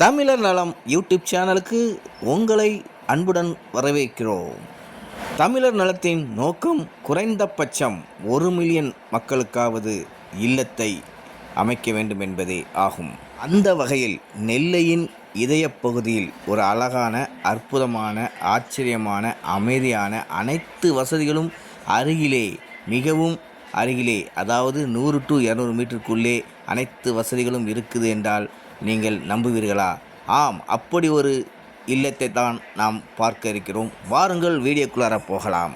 தமிழர் நலம் யூடியூப் சேனலுக்கு உங்களை அன்புடன் வரவேற்கிறோம். தமிழர் நலத்தின் நோக்கம் குறைந்தபட்சம் 1 மில்லியன் மக்களுக்காவது இல்லத்தை அமைக்க வேண்டும் என்பதே ஆகும். அந்த வகையில் நெல்லையின் இதய பகுதியில் ஒரு அழகான, அற்புதமான, ஆச்சரியமான, அமைதியான, அனைத்து வசதிகளும் அருகிலே, மிகவும் அருகிலே, அதாவது 100 to 200 மீட்டருக்குள்ளே அனைத்து வசதிகளும் இருக்குது என்றால் நீங்கள் நம்புவீர்களா? ஆம், அப்படி ஒரு இல்லத்தை தான் நாம் பார்க்க இருக்கிறோம். வாருங்கள், வீடியோக்குள்ளார போகலாம்.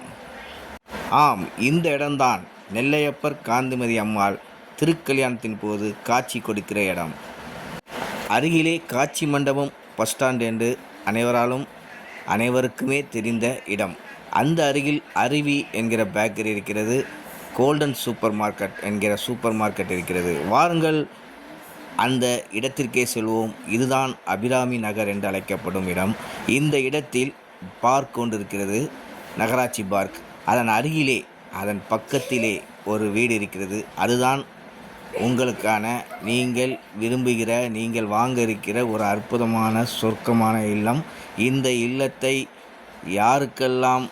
ஆம், இந்த இடம்தான் நெல்லையப்பர் காந்திமதி அம்மாள் திருக்கல்யாணத்தின் போது காட்சி கொடுக்கிற இடம். அருகிலே காட்சி மண்டபம், பஸ் ஸ்டாண்ட் என்று அனைவருக்குமே தெரிந்த இடம். அந்த அருகில் அருவி என்கிற பேக்கரி இருக்கிறது. கோல்டன் சூப்பர் மார்க்கெட் என்கிற சூப்பர் மார்க்கெட் இருக்கிறது. வாருங்கள், அந்த இடத்திற்கே செல்வோம். இதுதான் அபிராமி நகர் என்று அழைக்கப்படும் இடம். இந்த இடத்தில் பார்க் கொண்டிருக்கிறது, நகராட்சி பார்க். அதன் அருகிலே, அதன் பக்கத்திலே ஒரு வீடு இருக்கிறது. அதுதான் உங்களுக்கான, நீங்கள் விரும்புகிற, நீங்கள் வாங்க இருக்கிற ஒரு அற்புதமான சொர்க்கமான இல்லம். இந்த இல்லத்தை யாருக்கெல்லாம்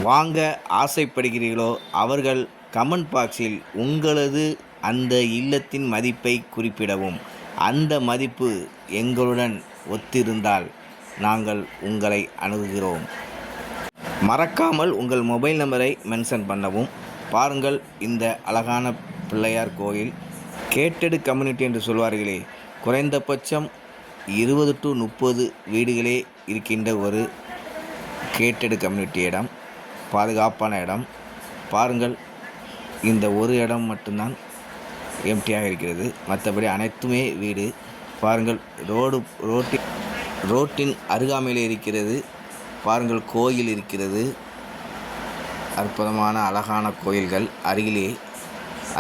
வாங்க ஆசைப்படுகிறீர்களோ அவர்கள் கமெண்ட் பாக்ஸில் உங்களது அந்த இல்லத்தின் மதிப்பை குறிப்பிடவும். அந்த மதிப்பு எங்களுடன் ஒத்திருந்தால் நாங்கள் உங்களை அணுகுகிறோம். மறக்காமல் உங்கள் மொபைல் நம்பரை மென்ஷன் பண்ணவும். பாருங்கள், இந்த அழகான பிள்ளையார் கோயில். கேட்டடு கம்யூனிட்டி என்று சொல்வார்களே, குறைந்தபட்சம் 20 to 30 வீடுகளே இருக்கின்ற ஒரு கேட்டடு கம்யூனிட்டி இடம், பாதுகாப்பான இடம். பாருங்கள், இந்த ஒரு இடம் மட்டும்தான் எம்டியாக இருக்கிறது. மற்றபடி அனைத்துமே வீடு. பாருங்கள், ரோட்டின் அருகாமையில் இருக்கிறது. பாருங்கள், கோயில் இருக்கிறது. அற்புதமான அழகான கோயில்கள் அருகிலே.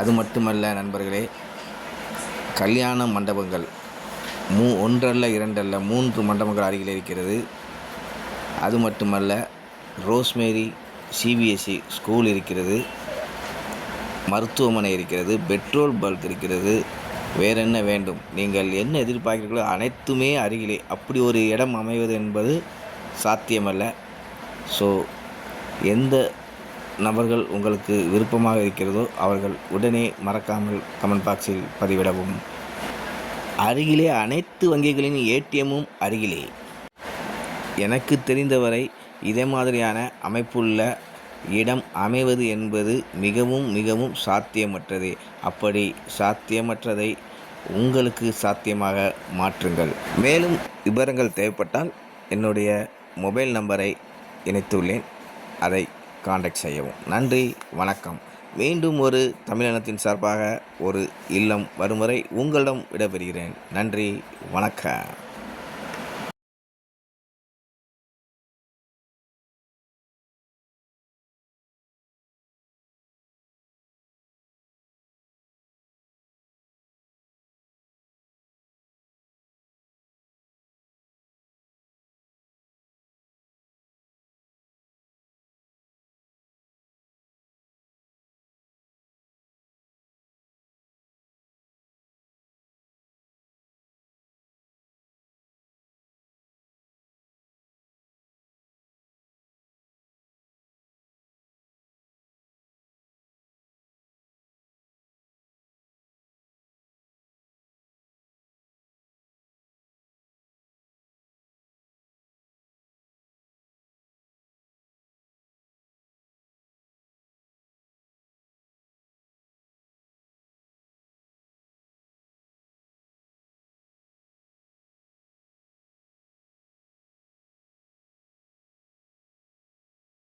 அது மட்டுமல்ல நண்பர்களே, கல்யாண மண்டபங்கள் 1 அல்ல 2 அல்ல 3 மண்டபங்கள் அருகிலே இருக்கிறது. அது மட்டுமல்ல, ரோஸ்மேரி CBSE ஸ்கூல் இருக்கிறது, மருத்துவமனை இருக்கிறது, பெட்ரோல் பல்க் இருக்கிறது. வேறு என்ன வேண்டும்? நீங்கள் என்ன எதிர்பார்க்கிறீர்களோ அனைத்துமே அருகிலே. அப்படி ஒரு இடம் அமைவது என்பது சாத்தியமல்ல. ஸோ, எந்த நபர்கள் உங்களுக்கு விருப்பமாக இருக்கிறதோ அவர்கள் உடனே மறக்காமல் கமெண்ட் பாக்ஸில் பதிவிடவும். அருகிலே அனைத்து வங்கிகளின் ATMமும் அருகிலே. எனக்கு தெரிந்தவரை இதே மாதிரியான அமைப்புள்ள இடம் அமைவது என்பது மிகவும் மிகவும் சாத்தியமற்றதே. அப்படி சாத்தியமற்றதை உங்களுக்கு சாத்தியமாக மாற்றுங்கள். மேலும் விவரங்கள் தேவைப்பட்டால் என்னுடைய மொபைல் நம்பரை இணைத்துள்ளேன், அதை காண்டாக்ட் செய்யவும். நன்றி, வணக்கம். மீண்டும் ஒரு தமிழினத்தின் சார்பாக ஒரு இல்லம் வரும் வரை உங்களிடம் விடைபெறுகிறேன். நன்றி, வணக்கம்.